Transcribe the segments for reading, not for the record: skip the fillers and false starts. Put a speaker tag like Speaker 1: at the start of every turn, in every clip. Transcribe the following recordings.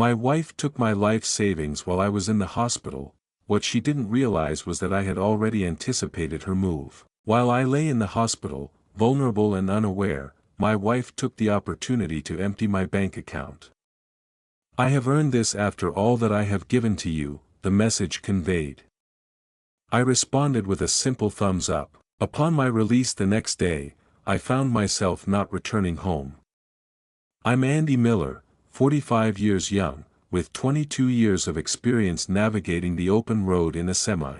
Speaker 1: My wife took my life savings while I was in the hospital. What she didn't realize was that I had already anticipated her move. While I lay in the hospital, vulnerable and unaware, my wife took the opportunity to empty my bank account. "I have earned this after all that I have given to you," the message conveyed. I responded with a simple thumbs up. Upon my release the next day, I found myself not returning home. I'm Andy Miller, 45 years young, with 22 years of experience navigating the open road in a semi.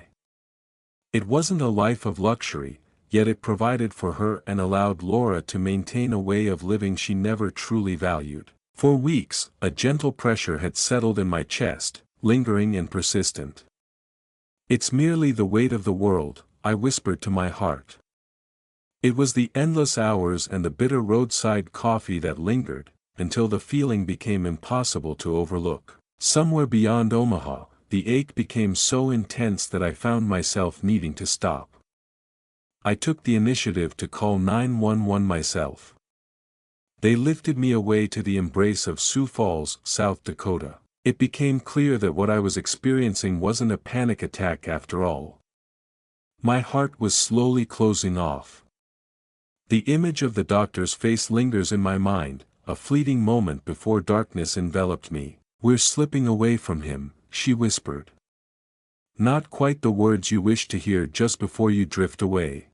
Speaker 1: It wasn't a life of luxury, yet it provided for her and allowed Laura to maintain a way of living she never truly valued. For weeks, a gentle pressure had settled in my chest, lingering and persistent. "It's merely the weight of the world," I whispered to my heart. It was the endless hours and the bitter roadside coffee that lingered, until the feeling became impossible to overlook. Somewhere beyond Omaha, the ache became so intense that I found myself needing to stop. I took the initiative to call 911 myself. They lifted me away to the embrace of Sioux Falls, South Dakota. It became clear that what I was experiencing wasn't a panic attack after all. My heart was slowly closing off. The image of the doctor's face lingers in my mind, a fleeting moment before darkness enveloped me. "We're slipping away from him," she whispered. Not quite the words you wish to hear just before you drift away.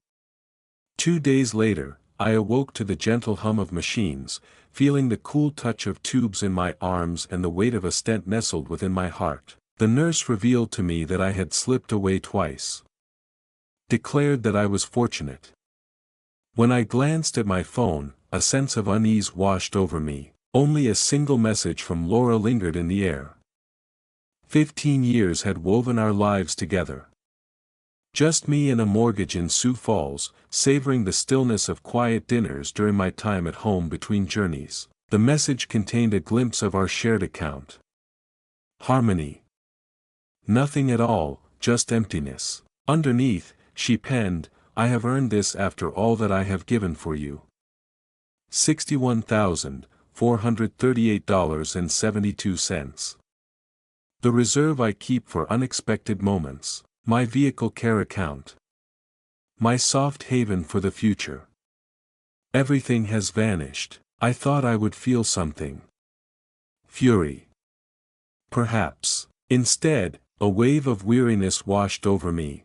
Speaker 1: 2 days later, I awoke to the gentle hum of machines, feeling the cool touch of tubes in my arms and the weight of a stent nestled within my heart. The nurse revealed to me that I had slipped away twice. Declared that I was fortunate. When I glanced at my phone, a sense of unease washed over me. Only a single message from Laura lingered in the air. 15 years had woven our lives together. Just me and a mortgage in Sioux Falls, savoring the stillness of quiet dinners during my time at home between journeys. The message contained a glimpse of our shared account. Harmony. Nothing at all, just emptiness. Underneath, she penned, "I have earned this after all that I have given for you. $61,438.72. The reserve I keep for unexpected moments. My vehicle care account. My soft haven for the future. Everything has vanished. I thought I would feel something. Fury. Perhaps. Instead, a wave of weariness washed over me.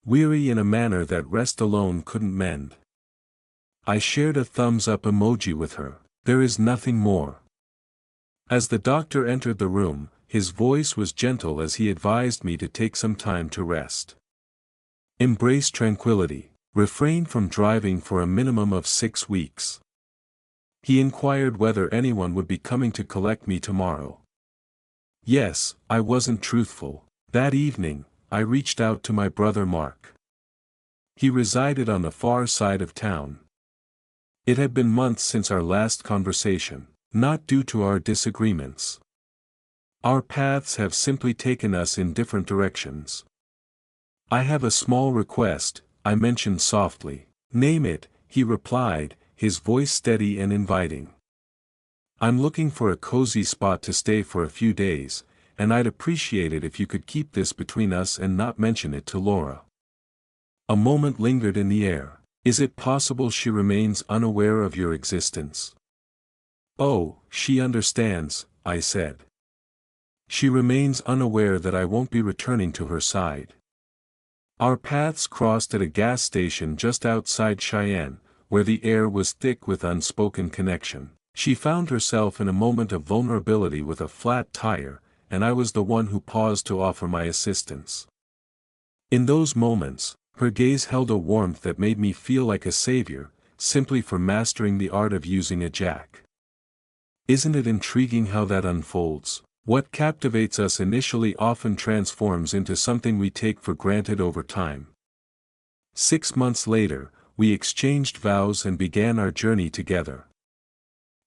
Speaker 1: Weary in a manner that rest alone couldn't mend. I shared a thumbs up emoji with her. There is nothing more." As the doctor entered the room, his voice was gentle as he advised me to take some time to rest. Embrace tranquility. Refrain from driving for a minimum of 6 weeks. He inquired whether anyone would be coming to collect me tomorrow. Yes, I wasn't truthful. That evening, I reached out to my brother Mark. He resided on the far side of town. It had been months since our last conversation, not due to our disagreements. Our paths have simply taken us in different directions. "I have a small request," I mentioned softly. "Name it," he replied, his voice steady and inviting. "I'm looking for a cozy spot to stay for a few days, and I'd appreciate it if you could keep this between us and not mention it to Laura." A moment lingered in the air. "Is it possible she remains unaware of your existence?" "Oh, she understands," I said. "She remains unaware that I won't be returning to her side." Our paths crossed at a gas station just outside Cheyenne, where the air was thick with unspoken connection. She found herself in a moment of vulnerability with a flat tire, and I was the one who paused to offer my assistance. In those moments, her gaze held a warmth that made me feel like a savior, simply for mastering the art of using a jack. Isn't it intriguing how that unfolds? What captivates us initially often transforms into something we take for granted over time. 6 months later, we exchanged vows and began our journey together.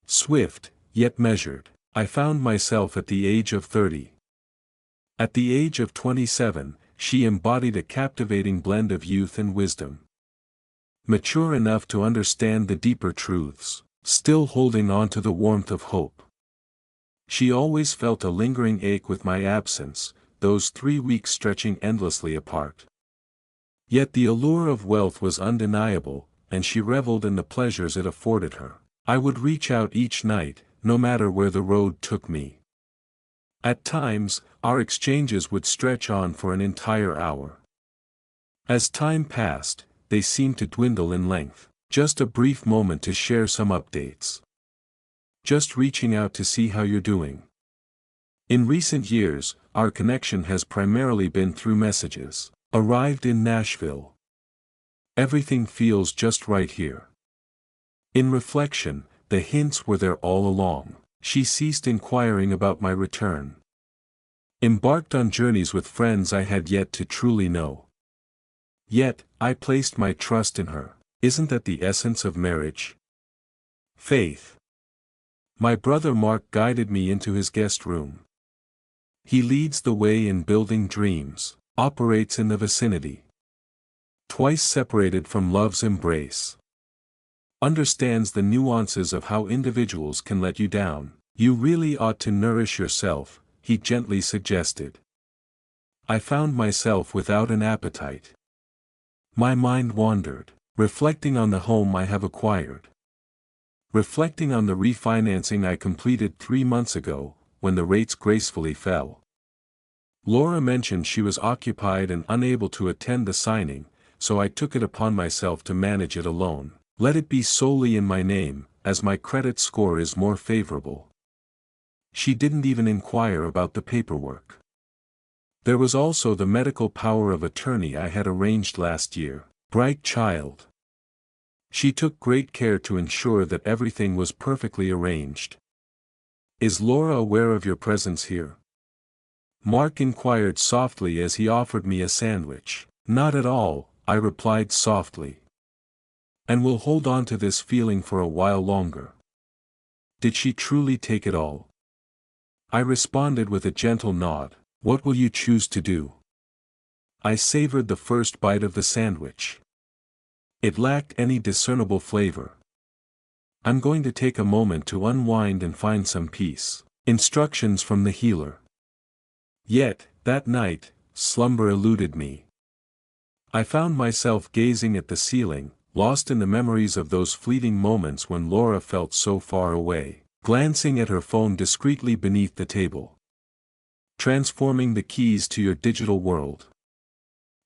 Speaker 1: Swift, yet measured. I found myself at the age of 30. At the age of 27, she embodied a captivating blend of youth and wisdom. Mature enough to understand the deeper truths, still holding on to the warmth of hope. She always felt a lingering ache with my absence, those 3 weeks stretching endlessly apart. Yet the allure of wealth was undeniable, and she reveled in the pleasures it afforded her. I would reach out each night, no matter where the road took me. At times, our exchanges would stretch on for an entire hour. As time passed, they seemed to dwindle in length. Just a brief moment to share some updates. Just reaching out to see how you're doing. In recent years, our connection has primarily been through messages. Arrived in Nashville. Everything feels just right here. In reflection, the hints were there all along. She ceased inquiring about my return. Embarked on journeys with friends I had yet to truly know. Yet, I placed my trust in her. Isn't that the essence of marriage? Faith. My brother Mark guided me into his guest room. He leads the way in building dreams, operates in the vicinity. Twice separated from love's embrace. Understands the nuances of how individuals can let you down. You really ought to nourish yourself, he gently suggested. I found myself without an appetite. My mind wandered, reflecting on the home I have acquired. Reflecting on the refinancing I completed 3 months ago, when the rates gracefully fell. Laura mentioned she was occupied and unable to attend the signing, so I took it upon myself to manage it alone. Let it be solely in my name, as my credit score is more favorable. She didn't even inquire about the paperwork. There was also the medical power of attorney I had arranged last year. Bright child. She took great care to ensure that everything was perfectly arranged. Is Laura aware of your presence here? Mark inquired softly as he offered me a sandwich. Not at all, I replied softly. And we'll hold on to this feeling for a while longer. Did she truly take it all? I responded with a gentle nod. What will you choose to do? I savored the first bite of the sandwich. It lacked any discernible flavor. I'm going to take a moment to unwind and find some peace. Instructions from the healer. Yet, that night, slumber eluded me. I found myself gazing at the ceiling, lost in the memories of those fleeting moments when Laura felt so far away, glancing at her phone discreetly beneath the table. Transforming the keys to your digital world.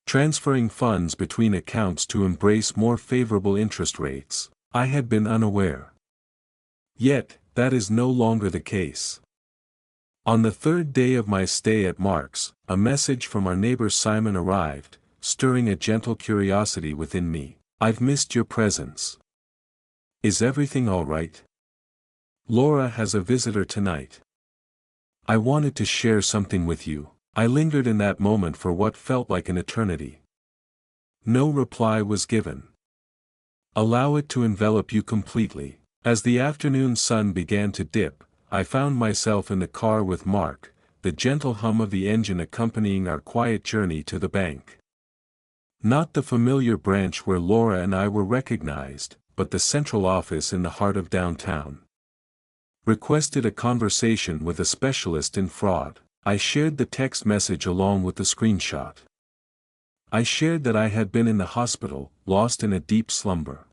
Speaker 1: Transferring funds between accounts to embrace more favorable interest rates. I had been unaware. Yet, that is no longer the case. On the 3rd day of my stay at Mark's, a message from our neighbor Simon arrived, stirring a gentle curiosity within me. I've missed your presence. Is everything all right? Laura has a visitor tonight. I wanted to share something with you. I lingered in that moment for what felt like an eternity. No reply was given. Allow it to envelop you completely. As the afternoon sun began to dip, I found myself in the car with Mark, the gentle hum of the engine accompanying our quiet journey to the bank. Not the familiar branch where Laura and I were recognized, but the central office in the heart of downtown. Requested a conversation with a specialist in fraud. I shared the text message along with the screenshot. I shared that I had been in the hospital, lost in a deep slumber.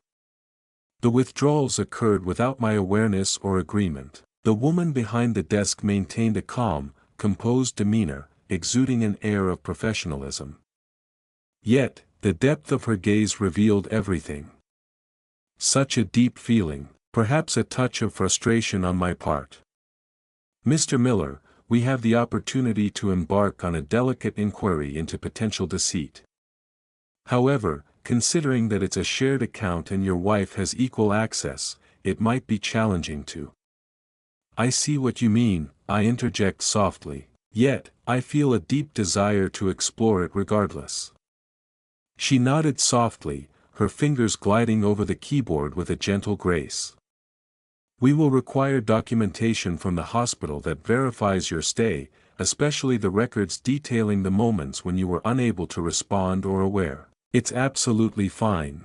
Speaker 1: The withdrawals occurred without my awareness or agreement. The woman behind the desk maintained a calm, composed demeanor, exuding an air of professionalism. Yet, the depth of her gaze revealed everything. Such a deep feeling, perhaps a touch of frustration on my part. Mr. Miller, we have the opportunity to embark on a delicate inquiry into potential deceit. However, considering that it's a shared account and your wife has equal access, it might be challenging to. I see what you mean, I interject softly, yet, I feel a deep desire to explore it regardless. She nodded softly, her fingers gliding over the keyboard with a gentle grace. We will require documentation from the hospital that verifies your stay, especially the records detailing the moments when you were unable to respond or aware. It's absolutely fine.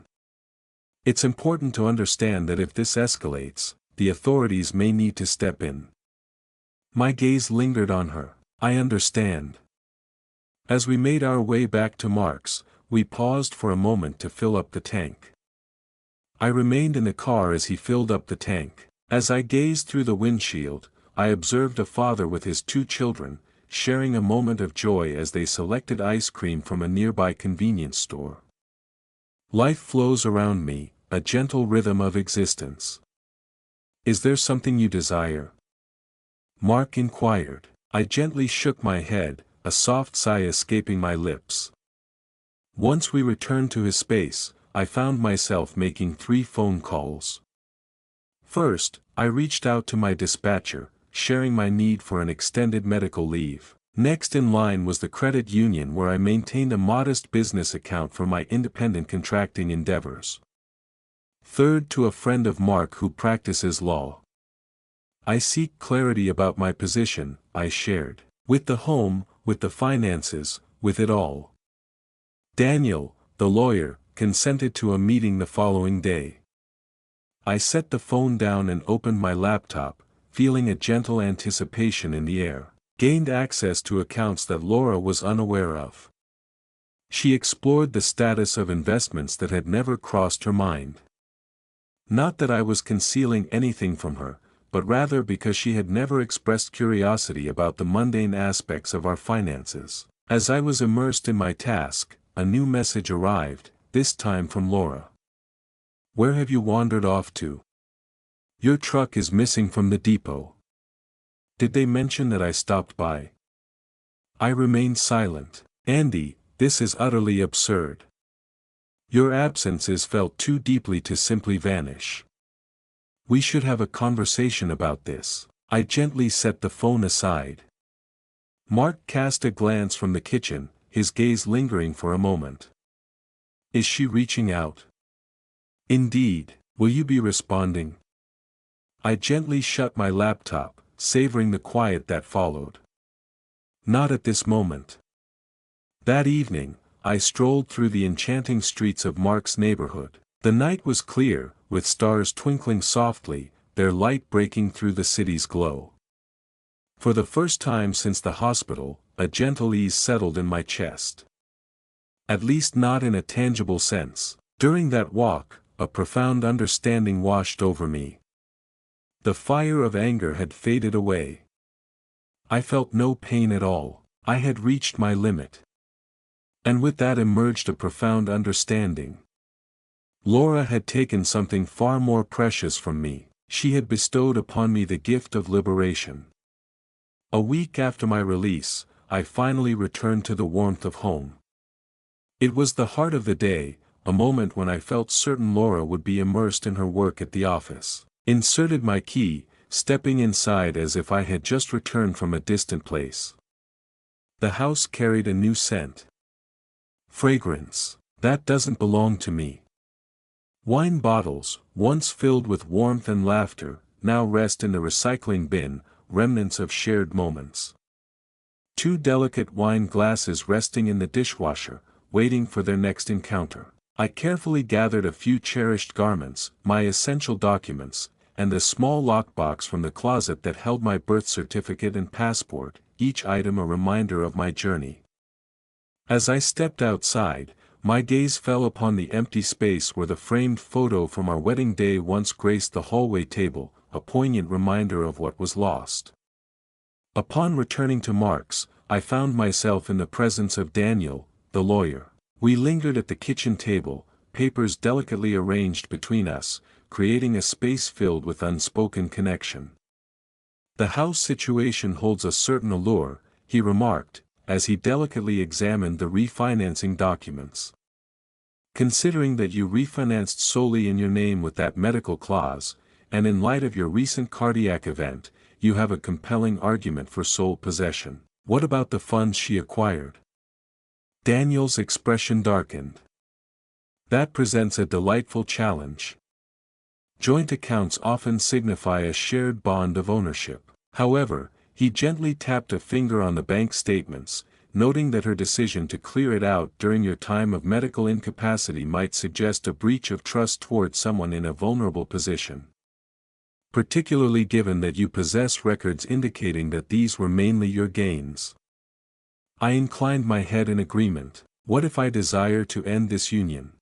Speaker 1: It's important to understand that if this escalates, the authorities may need to step in. My gaze lingered on her. I understand. As we made our way back to Mark's, we paused for a moment to fill up the tank. I remained in the car as he filled up the tank. As I gazed through the windshield, I observed a father with his 2 children, sharing a moment of joy as they selected ice cream from a nearby convenience store. Life flows around me, a gentle rhythm of existence. Is there something you desire? Mark inquired. I gently shook my head, a soft sigh escaping my lips. Once we returned to his space, I found myself making 3 phone calls. First, I reached out to my dispatcher, sharing my need for an extended medical leave. Next in line was the credit union where I maintained a modest business account for my independent contracting endeavors. Third, to a friend of Mark who practices law. I seek clarity about my position, I shared. With the home, with the finances, with it all. Daniel, the lawyer, consented to a meeting the following day. I set the phone down and opened my laptop, feeling a gentle anticipation in the air. Gained access to accounts that Laura was unaware of. She explored the status of investments that had never crossed her mind. Not that I was concealing anything from her, but rather because she had never expressed curiosity about the mundane aspects of our finances. As I was immersed in my task, a new message arrived, this time from Laura. Where have you wandered off to? Your truck is missing from the depot. Did they mention that I stopped by? I remained silent. Andy, this is utterly absurd. Your absence is felt too deeply to simply vanish. We should have a conversation about this. I gently set the phone aside. Mark cast a glance from the kitchen, his gaze lingering for a moment. Is she reaching out? Indeed, will you be responding? I gently shut my laptop, savoring the quiet that followed. Not at this moment. That evening, I strolled through the enchanting streets of Mark's neighborhood. The night was clear, with stars twinkling softly, their light breaking through the city's glow. For the first time since the hospital, a gentle ease settled in my chest. At least not in a tangible sense. During that walk, a profound understanding washed over me. The fire of anger had faded away. I felt no pain at all. I had reached my limit. And with that emerged a profound understanding. Laura had taken something far more precious from me. She had bestowed upon me the gift of liberation. A week after my release, I finally returned to the warmth of home. It was the heart of the day, a moment when I felt certain Laura would be immersed in her work at the office. Inserted my key, stepping inside as if I had just returned from a distant place. The house carried a new scent. Fragrance. That doesn't belong to me. Wine bottles, once filled with warmth and laughter, now rest in the recycling bin, remnants of shared moments. 2 delicate wine glasses resting in the dishwasher, waiting for their next encounter. I carefully gathered a few cherished garments, my essential documents, and a small lockbox from the closet that held my birth certificate and passport, each item a reminder of my journey. As I stepped outside, my gaze fell upon the empty space where the framed photo from our wedding day once graced the hallway table, a poignant reminder of what was lost. Upon returning to Mark's, I found myself in the presence of Daniel, the lawyer. We lingered at the kitchen table, papers delicately arranged between us, creating a space filled with unspoken connection. The house situation holds a certain allure, he remarked, as he delicately examined the refinancing documents. Considering that you refinanced solely in your name with that medical clause, and in light of your recent cardiac event, you have a compelling argument for sole possession. What about the funds she acquired? Daniel's expression darkened. That presents a delightful challenge. Joint accounts often signify a shared bond of ownership. However, he gently tapped a finger on the bank statements, noting that her decision to clear it out during your time of medical incapacity might suggest a breach of trust toward someone in a vulnerable position. particularly given that you possess records indicating that these were mainly your gains. I inclined my head in agreement. What if I desire to end this union?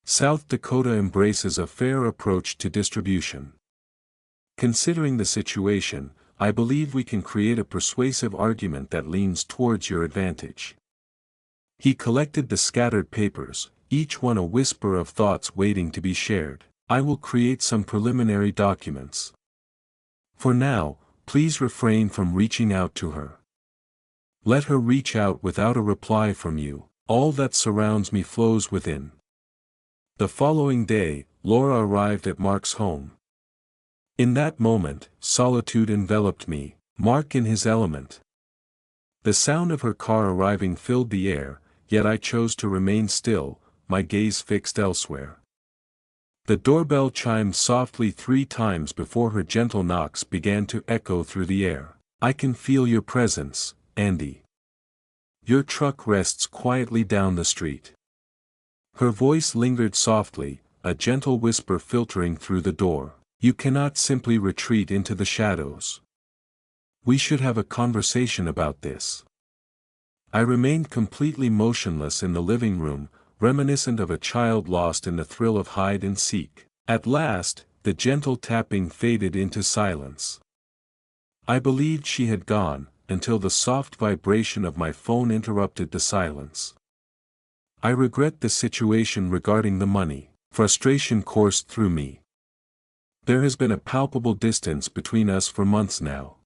Speaker 1: South Dakota embraces a fair approach to distribution. Considering the situation, I believe we can create a persuasive argument that leans towards your advantage. He collected the scattered papers, each one a whisper of thoughts waiting to be shared. I will create some preliminary documents. For now, please refrain from reaching out to her. Let her reach out without a reply from you. All that surrounds me flows within. The following day, Laura arrived at Mark's home. In that moment, solitude enveloped me, Mark in his element. The sound of her car arriving filled the air, yet I chose to remain still, my gaze fixed elsewhere. The doorbell chimed softly 3 times before her gentle knocks began to echo through the air. I can feel your presence, Andy. Your truck rests quietly down the street. Her voice lingered softly, a gentle whisper filtering through the door. You cannot simply retreat into the shadows. We should have a conversation about this. I remained completely motionless in the living room, reminiscent of a child lost in the thrill of hide and seek. At last, the gentle tapping faded into silence. I believed she had gone, until the soft vibration of my phone interrupted the silence. I regret the situation regarding the money. Frustration coursed through me. There has been a palpable distance between us for months now.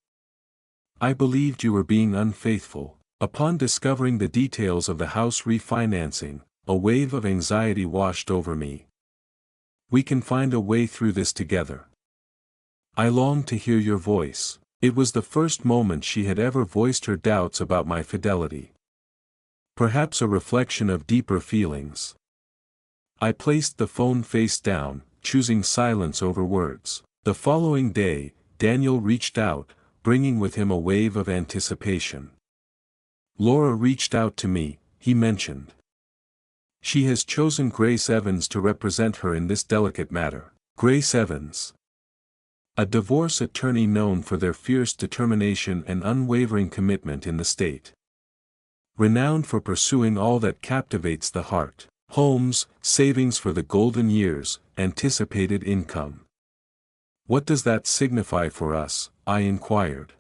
Speaker 1: I believed you were being unfaithful. Upon discovering the details of the house refinancing, a wave of anxiety washed over me. We can find a way through this together. I longed to hear your voice. It was the first moment she had ever voiced her doubts about my fidelity. Perhaps a reflection of deeper feelings. I placed the phone face down, choosing silence over words. The following day, Daniel reached out, bringing with him a wave of anticipation. Laura reached out to me, he mentioned. She has chosen Grace Evans to represent her in this delicate matter. Grace Evans. A divorce attorney known for their fierce determination and unwavering commitment in the state. Renowned for pursuing all that captivates the heart. Homes, savings for the golden years, anticipated income. What does that signify for us? I inquired.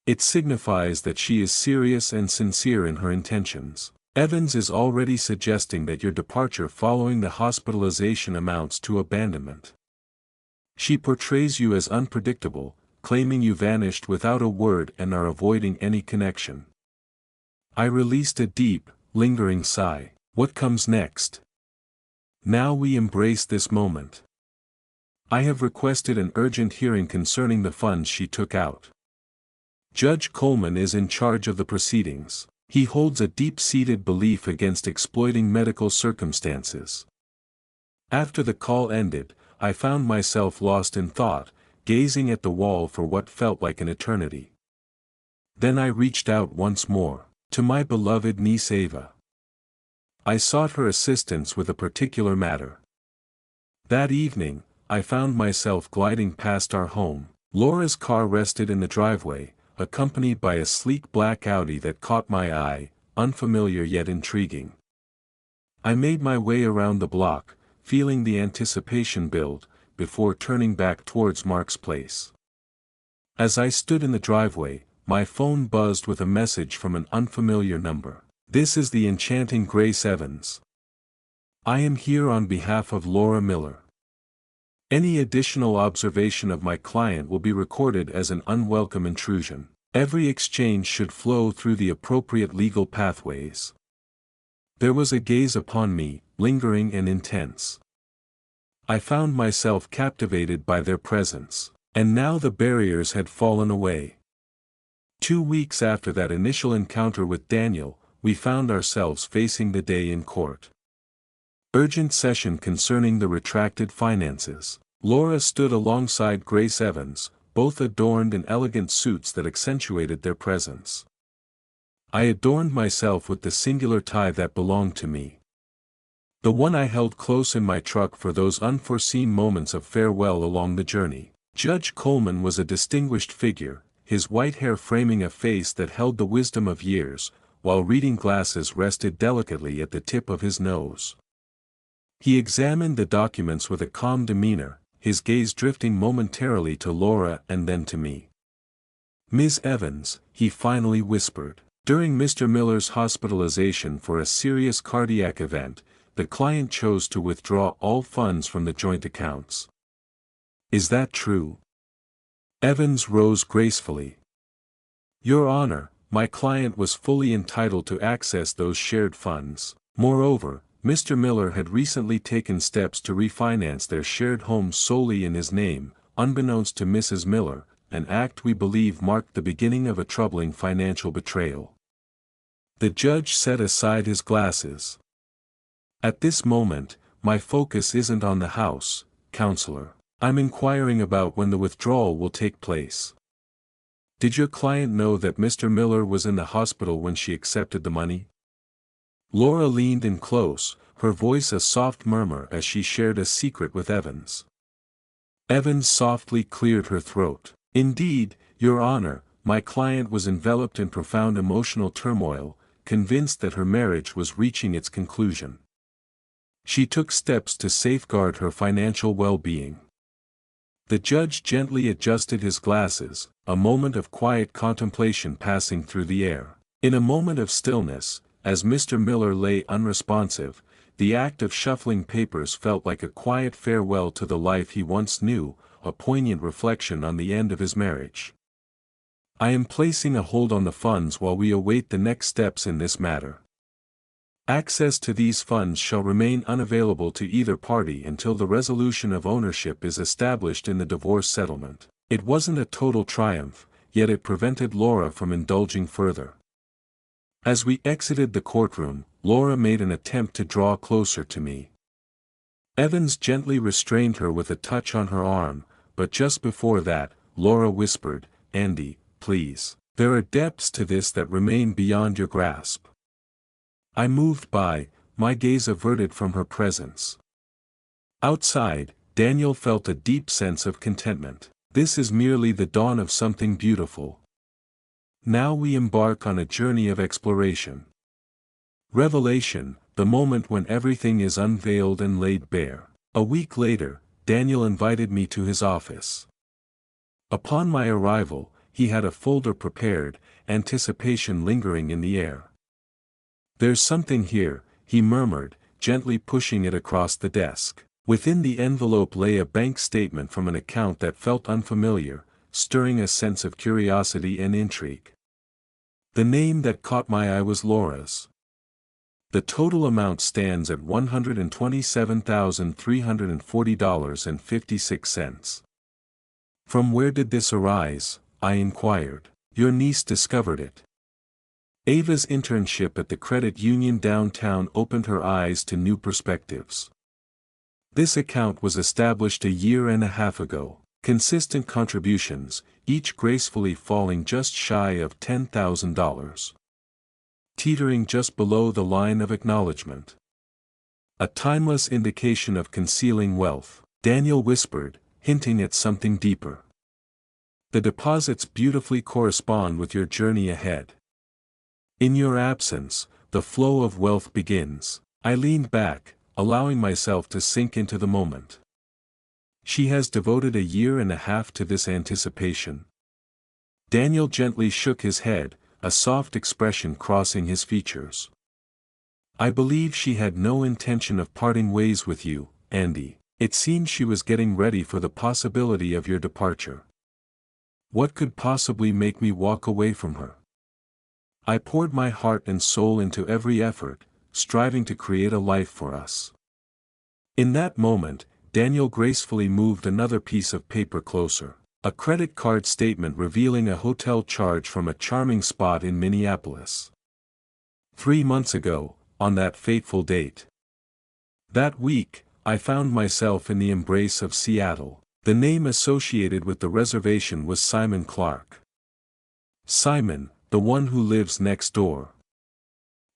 Speaker 1: It signifies that she is serious and sincere in her intentions. Evans is already suggesting that your departure following the hospitalization amounts to abandonment. She portrays you as unpredictable, claiming you vanished without a word and are avoiding any connection. I released a deep, lingering sigh. What comes next? Now we embrace this moment. I have requested an urgent hearing concerning the funds she took out. Judge Coleman is in charge of the proceedings. He holds a deep-seated belief against exploiting medical circumstances. After the call ended, I found myself lost in thought, gazing at the wall for what felt like an eternity. Then I reached out once more, to my beloved niece Ava. I sought her assistance with a particular matter. That evening, I found myself gliding past our home. Laura's car rested in the driveway, accompanied by a sleek black Audi that caught my eye, unfamiliar yet intriguing. I made my way around the block, feeling the anticipation build, before turning back towards Mark's place. As I stood in the driveway, my phone buzzed with a message from an unfamiliar number. This is the enchanting Grace Evans. I am here on behalf of Laura Miller. Any additional observation of my client will be recorded as an unwelcome intrusion. Every exchange should flow through the appropriate legal pathways. There was a gaze upon me, lingering and intense. I found myself captivated by their presence, and now the barriers had fallen away. 2 weeks after that initial encounter with Daniel, we found ourselves facing the day in court. Urgent session concerning the retracted finances. Laura stood alongside Grace Evans, both adorned in elegant suits that accentuated their presence. I adorned myself with the singular tie that belonged to me. The one I held close in my truck for those unforeseen moments of farewell along the journey. Judge Coleman was a distinguished figure, his white hair framing a face that held the wisdom of years, while reading glasses rested delicately at the tip of his nose. He examined the documents with a calm demeanor, his gaze drifting momentarily to Laura and then to me. "Ms. Evans," he finally whispered. "During Mr. Miller's hospitalization for a serious cardiac event, the client chose to withdraw all funds from the joint accounts. Is that true?" Evans rose gracefully. "Your Honor, my client was fully entitled to access those shared funds. Moreover, Mr. Miller had recently taken steps to refinance their shared home solely in his name, unbeknownst to Mrs. Miller, an act we believe marked the beginning of a troubling financial betrayal." The judge set aside his glasses. "At this moment, my focus isn't on the house, counselor. I'm inquiring about when the withdrawal will take place. Did your client know that Mr. Miller was in the hospital when she accepted the money?" Laura leaned in close, her voice a soft murmur as she shared a secret with Evans. Evans softly cleared her throat. "Indeed, Your Honor, my client was enveloped in profound emotional turmoil, convinced that her marriage was reaching its conclusion. She took steps to safeguard her financial well-being." The judge gently adjusted his glasses, a moment of quiet contemplation passing through the air. In a moment of stillness, as Mr. Miller lay unresponsive, the act of shuffling papers felt like a quiet farewell to the life he once knew, a poignant reflection on the end of his marriage. "I am placing a hold on the funds while we await the next steps in this matter. Access to these funds shall remain unavailable to either party until the resolution of ownership is established in the divorce settlement." It wasn't a total triumph, yet it prevented Laura from indulging further. As we exited the courtroom, Laura made an attempt to draw closer to me. Evans gently restrained her with a touch on her arm, but just before that, Laura whispered, "Andy, please. There are depths to this that remain beyond your grasp." I moved by, my gaze averted from her presence. Outside, Daniel felt a deep sense of contentment. This is merely the dawn of something beautiful. Now we embark on a journey of exploration. Revelation, the moment when everything is unveiled and laid bare. A week later, Daniel invited me to his office. Upon my arrival, he had a folder prepared, anticipation lingering in the air. "There's something here," he murmured, gently pushing it across the desk. Within the envelope lay a bank statement from an account that felt unfamiliar, stirring a sense of curiosity and intrigue. The name that caught my eye was Laura's. The total amount stands at $127,340.56. "From where did this arise?" I inquired. "Your niece discovered it." Ava's internship at the credit union downtown opened her eyes to new perspectives. This account was established a year and a half ago. Consistent contributions, each gracefully falling just shy of $10,000. Teetering just below the line of acknowledgement. A timeless indication of concealing wealth, Daniel whispered, hinting at something deeper. "The deposits beautifully correspond with your journey ahead. In your absence, the flow of wealth begins." I leaned back, allowing myself to sink into the moment. "She has devoted a year and a half to this anticipation." Daniel gently shook his head, a soft expression crossing his features. "I believe she had no intention of parting ways with you, Andy. It seemed she was getting ready for the possibility of your departure. What could possibly make me walk away from her? I poured my heart and soul into every effort, striving to create a life for us." In that moment, Daniel gracefully moved another piece of paper closer. A credit card statement revealing a hotel charge from a charming spot in Minneapolis. 3 months ago, on that fateful date. That week, I found myself in the embrace of Seattle. The name associated with the reservation was Simon Clark. Simon, the one who lives next door.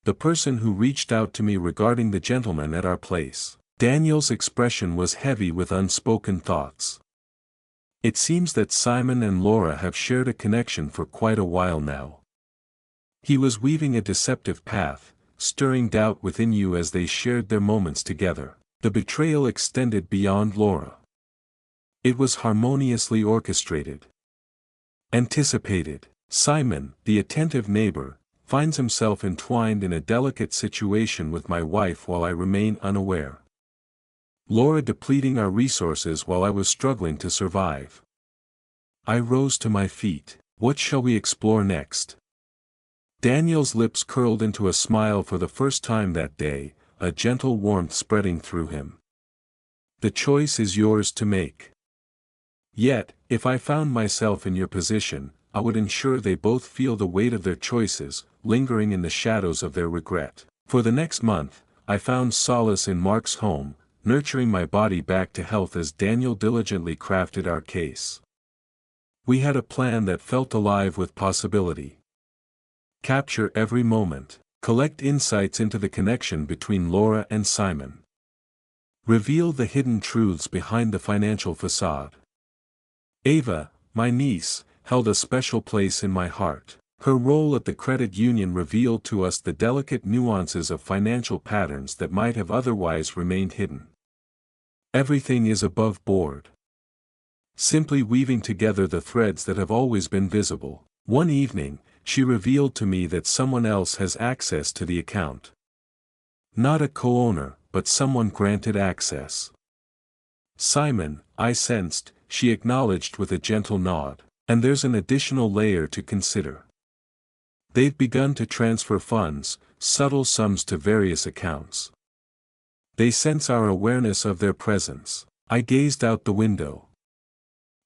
Speaker 1: The person who reached out to me regarding the gentleman at our place. Daniel's expression was heavy with unspoken thoughts. It seems that Simon and Laura have shared a connection for quite a while now. He was weaving a deceptive path, stirring doubt within you as they shared their moments together. The betrayal extended beyond Laura. It was harmoniously orchestrated. Anticipated. Simon, the attentive neighbor, finds himself entwined in a delicate situation with my wife while I remain unaware. Laura depleting our resources while I was struggling to survive. I rose to my feet. What shall we explore next? Daniel's lips curled into a smile for the first time that day, a gentle warmth spreading through him. The choice is yours to make. Yet, if I found myself in your position, I would ensure they both feel the weight of their choices, lingering in the shadows of their regret. For the next month, I found solace in Mark's home, nurturing my body back to health as Daniel diligently crafted our case. We had a plan that felt alive with possibility. Capture every moment. Collect insights into the connection between Laura and Simon. Reveal the hidden truths behind the financial facade. Ava, my niece, held a special place in my heart. Her role at the credit union revealed to us the delicate nuances of financial patterns that might have otherwise remained hidden. Everything is above board. Simply weaving together the threads that have always been visible. One evening, she revealed to me that someone else has access to the account. Not a co-owner, but someone granted access. Simon, I sensed, she acknowledged with a gentle nod. And there's an additional layer to consider. They've begun to transfer funds, subtle sums to various accounts. They sense our awareness of their presence. I gazed out the window.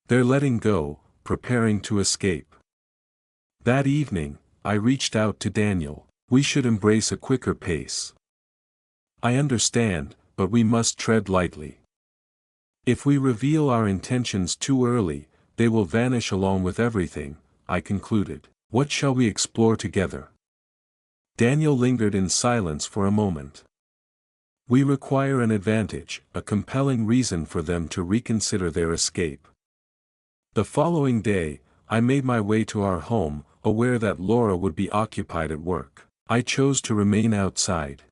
Speaker 1: They're letting go, preparing to escape. That evening, I reached out to Daniel. We should embrace a quicker pace. I understand, but we must tread lightly. If we reveal our intentions too early, they will vanish along with everything, I concluded. What shall we explore together? Daniel lingered in silence for a moment. We require an advantage, a compelling reason for them to reconsider their escape. The following day, I made my way to our home, aware that Laura would be occupied at work. I chose to remain outside.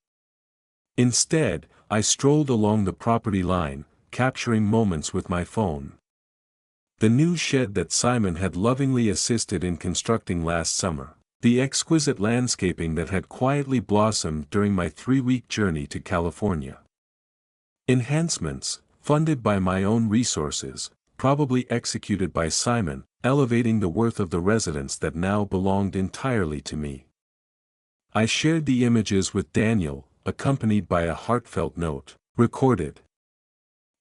Speaker 1: Instead, I strolled along the property line, capturing moments with my phone. The new shed that Simon had lovingly assisted in constructing last summer. The exquisite landscaping that had quietly blossomed during my 3-week journey to California. Enhancements, funded by my own resources, probably executed by Simon, elevating the worth of the residence that now belonged entirely to me. I shared the images with Daniel, accompanied by a heartfelt note. Recorded.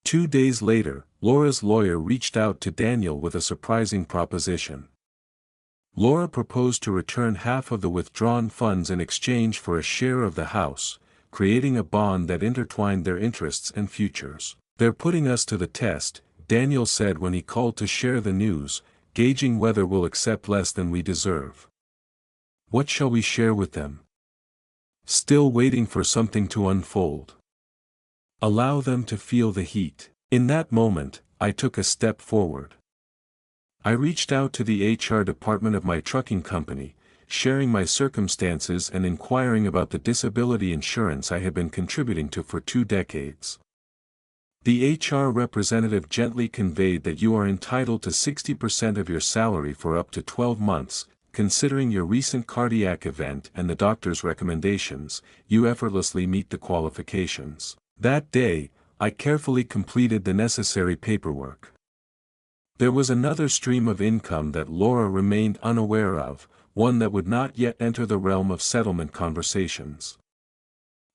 Speaker 1: 2 days later, Laura's lawyer reached out to Daniel with a surprising proposition. Laura proposed to return half of the withdrawn funds in exchange for a share of the house, creating a bond that intertwined their interests and futures. They're putting us to the test, Daniel said when he called to share the news, gauging whether we'll accept less than we deserve. What shall we share with them? Still waiting for something to unfold. Allow them to feel the heat. In that moment, I took a step forward. I reached out to the HR department of my trucking company, sharing my circumstances and inquiring about the disability insurance I had been contributing to for 2 decades. The HR representative gently conveyed that you are entitled to 60% of your salary for up to 12 months, considering your recent cardiac event and the doctor's recommendations, you effortlessly meet the qualifications. That day, I carefully completed the necessary paperwork. There was another stream of income that Laura remained unaware of, one that would not yet enter the realm of settlement conversations.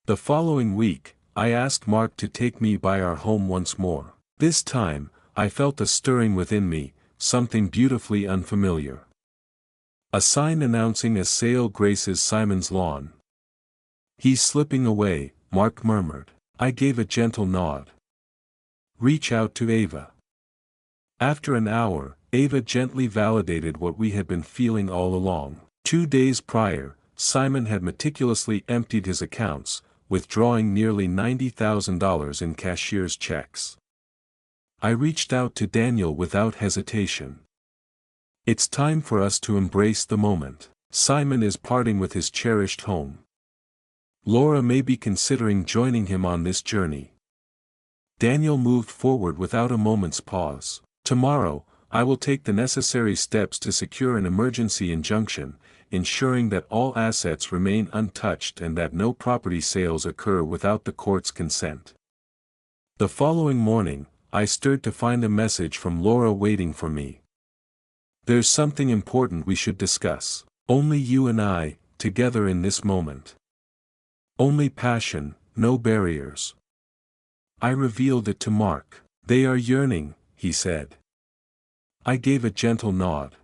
Speaker 1: The following week, I asked Mark to take me by our home once more. This time, I felt a stirring within me, something beautifully unfamiliar. A sign announcing a sale graces Simon's lawn. He's slipping away, Mark murmured. I gave a gentle nod. Reach out to Ava. After an hour, Ava gently validated what we had been feeling all along. 2 days prior, Simon had meticulously emptied his accounts, withdrawing nearly $90,000 in cashier's checks. I reached out to Daniel without hesitation. It's time for us to embrace the moment. Simon is parting with his cherished home. Laura may be considering joining him on this journey. Daniel moved forward without a moment's pause. Tomorrow, I will take the necessary steps to secure an emergency injunction, ensuring that all assets remain untouched and that no property sales occur without the court's consent. The following morning, I stirred to find a message from Laura waiting for me. There's something important we should discuss. Only you and I, together in this moment. Only passion, no barriers. I revealed it to Mark. They are yearning, he said. I gave a gentle nod.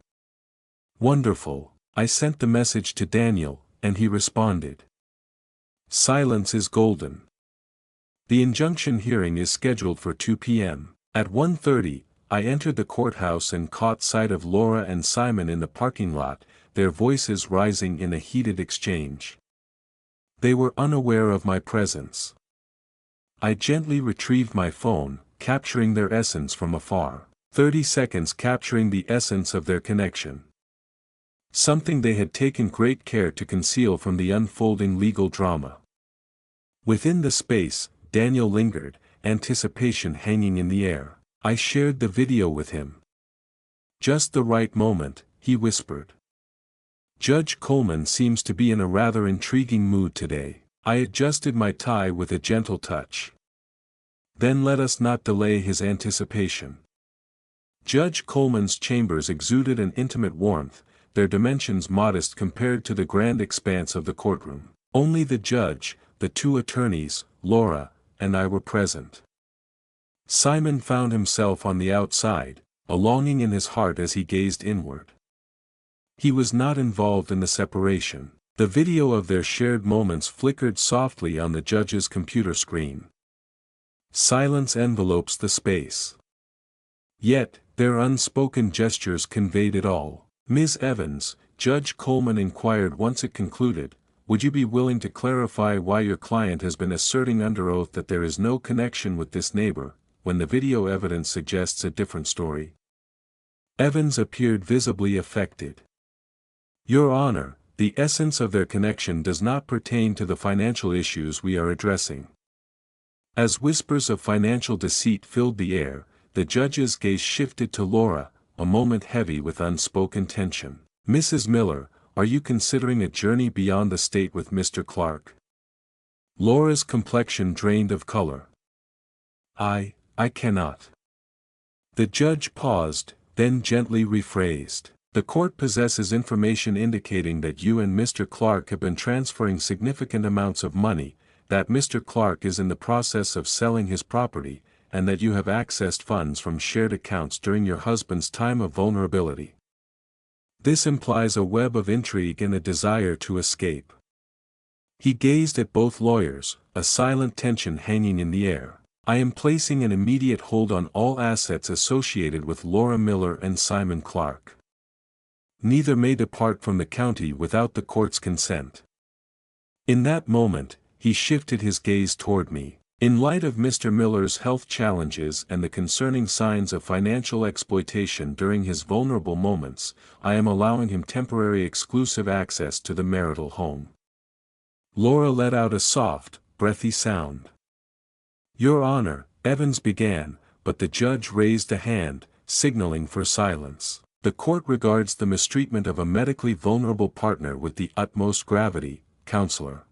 Speaker 1: Wonderful. I sent the message to Daniel, and he responded. Silence is golden. The injunction hearing is scheduled for 2 p.m. At 1:30, I entered the courthouse and caught sight of Laura and Simon in the parking lot, their voices rising in a heated exchange. They were unaware of my presence. I gently retrieved my phone, capturing their essence from afar. 30 seconds capturing the essence of their connection. Something they had taken great care to conceal from the unfolding legal drama. Within the space, Daniel lingered, anticipation hanging in the air. I shared the video with him. Just the right moment, he whispered. Judge Coleman seems to be in a rather intriguing mood today. I adjusted my tie with a gentle touch. Then let us not delay his anticipation. Judge Coleman's chambers exuded an intimate warmth, their dimensions modest compared to the grand expanse of the courtroom. Only the judge, the two attorneys, Laura, and I were present. Simon found himself on the outside, a longing in his heart as he gazed inward. He was not involved in the separation. The video of their shared moments flickered softly on the judge's computer screen. Silence envelopes the space. Yet, their unspoken gestures conveyed it all. Ms. Evans, Judge Coleman inquired once it concluded, would you be willing to clarify why your client has been asserting under oath that there is no connection with this neighbor, when the video evidence suggests a different story? Evans appeared visibly affected. Your Honor, the essence of their connection does not pertain to the financial issues we are addressing. As whispers of financial deceit filled the air, the judge's gaze shifted to Laura, a moment heavy with unspoken tension. Mrs. Miller, are you considering a journey beyond the state with Mr. Clark? Laura's complexion drained of color. I cannot. The judge paused, then gently rephrased. The court possesses information indicating that you and Mr. Clark have been transferring significant amounts of money, that Mr. Clark is in the process of selling his property, and that you have accessed funds from shared accounts during your husband's time of vulnerability. This implies a web of intrigue and a desire to escape. He gazed at both lawyers, a silent tension hanging in the air. I am placing an immediate hold on all assets associated with Laura Miller and Simon Clark. Neither may depart from the county without the court's consent. In that moment, he shifted his gaze toward me. In light of Mr. Miller's health challenges and the concerning signs of financial exploitation during his vulnerable moments, I am allowing him temporary exclusive access to the marital home. Laura let out a soft, breathy sound. Your Honor, Evans began, but the judge raised a hand, signaling for silence. The court regards the mistreatment of a medically vulnerable partner with the utmost gravity, Counselor.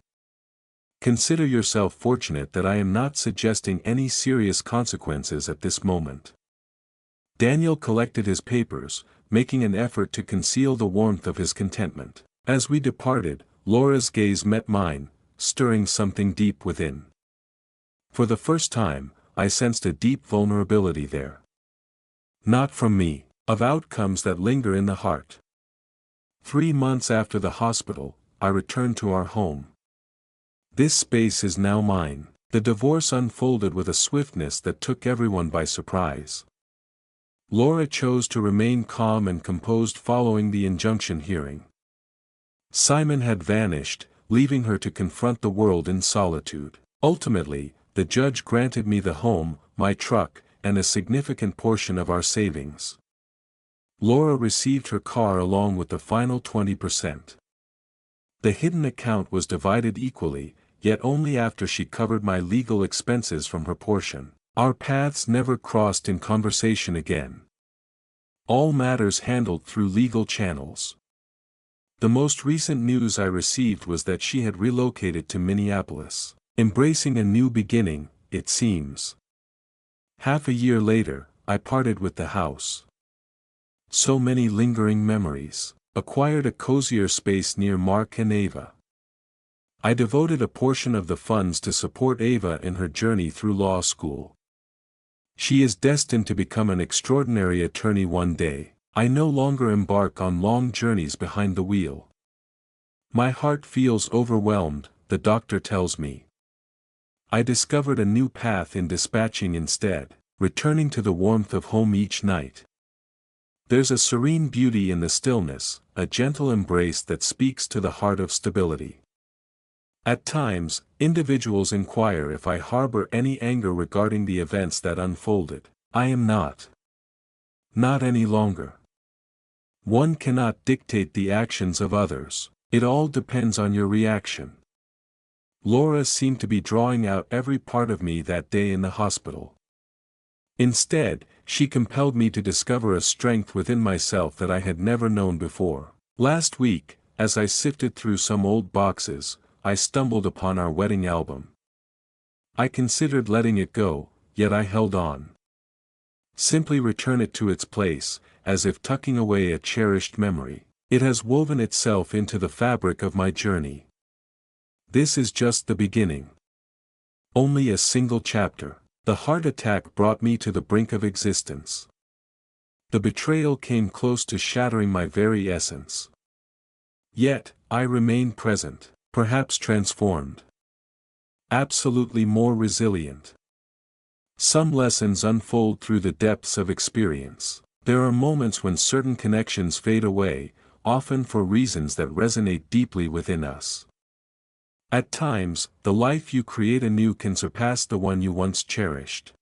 Speaker 1: Consider yourself fortunate that I am not suggesting any serious consequences at this moment. Daniel collected his papers, making an effort to conceal the warmth of his contentment. As we departed, Laura's gaze met mine, stirring something deep within. For the first time, I sensed a deep vulnerability there. Not from me, of outcomes that linger in the heart. 3 months after the hospital, I returned to our home. This space is now mine. The divorce unfolded with a swiftness that took everyone by surprise. Laura chose to remain calm and composed following the injunction hearing. Simon had vanished, leaving her to confront the world in solitude. Ultimately, the judge granted me the home, my truck, and a significant portion of our savings. Laura received her car along with the final 20%. The hidden account was divided equally, yet only after she covered my legal expenses from her portion. Our paths never crossed in conversation again. All matters handled through legal channels. The most recent news I received was that she had relocated to Minneapolis, embracing a new beginning, it seems. Half a year later, I parted with the house. So many lingering memories. Acquired a cozier space near Mark and Ava. I devoted a portion of the funds to support Ava in her journey through law school. She is destined to become an extraordinary attorney one day. I no longer embark on long journeys behind the wheel. My heart feels overwhelmed, the doctor tells me. I discovered a new path in dispatching instead, returning to the warmth of home each night. There's a serene beauty in the stillness, a gentle embrace that speaks to the heart of stability. At times, individuals inquire if I harbor any anger regarding the events that unfolded. I am not. Not any longer. One cannot dictate the actions of others. It all depends on your reaction. Laura seemed to be drawing out every part of me that day in the hospital. Instead, she compelled me to discover a strength within myself that I had never known before. Last week, as I sifted through some old boxes, I stumbled upon our wedding album. I considered letting it go, yet I held on. Simply return it to its place, as if tucking away a cherished memory. It has woven itself into the fabric of my journey. This is just the beginning. Only a single chapter. The heart attack brought me to the brink of existence. The betrayal came close to shattering my very essence. Yet, I remain present, perhaps transformed. Absolutely more resilient. Some lessons unfold through the depths of experience. There are moments when certain connections fade away, often for reasons that resonate deeply within us. At times, the life you create anew can surpass the one you once cherished.